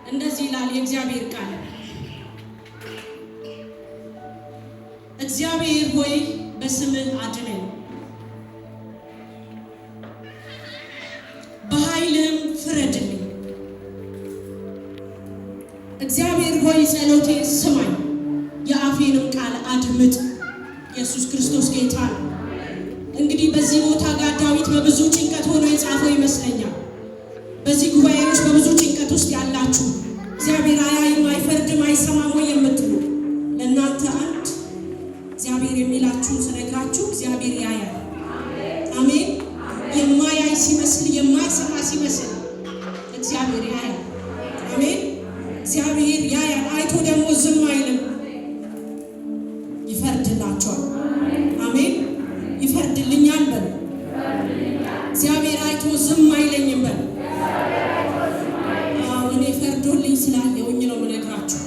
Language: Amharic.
እንደዚህ ይላል የእግዚአብሔር ቃል። እግዚአብሔር ሆይ በስምህ አድነኝ፣ በኃይልህም ፍረድልኝ። እግዚአብሔር ሆይ ጸሎቴን ስማኝ፣ የአፌንም ቃል አድምጥ። ኢየሱስ ክርስቶስ ጌታ ነው። እንግዲህ በዚህ ቦታ ጋር ዳዊት በብዙ ጭንቀት ሆኖ የጻፈው ይመስለኛል። በዚህ ጉባኤ ውስጥ በብዙ ጭንቀት ውስጥ ያላችሁ እግዚአብሔር አያይም አይፈርድም አይሰማም ወይ የምትሉ ለእናንተ አንድ እግዚአብሔር የሚላችሁን ስነግራችሁ እግዚአብሔር ያያል። አሜን። የማያይ ሲመስል የማይሰማ ሲመስል እግዚአብሔር ያያል። አሜን። እግዚአብሔር ያያል። አይቶ ደግሞ ዝም አይልም፣ ይፈርድላችኋል። አሜን። ይፈርድልኛል በሉ። እግዚአብሔር አይቶ ዝም አይለኝም በሉ። እኔ ፈርዶልኝ ስላየሁኝ ነው የምነግራችሁ።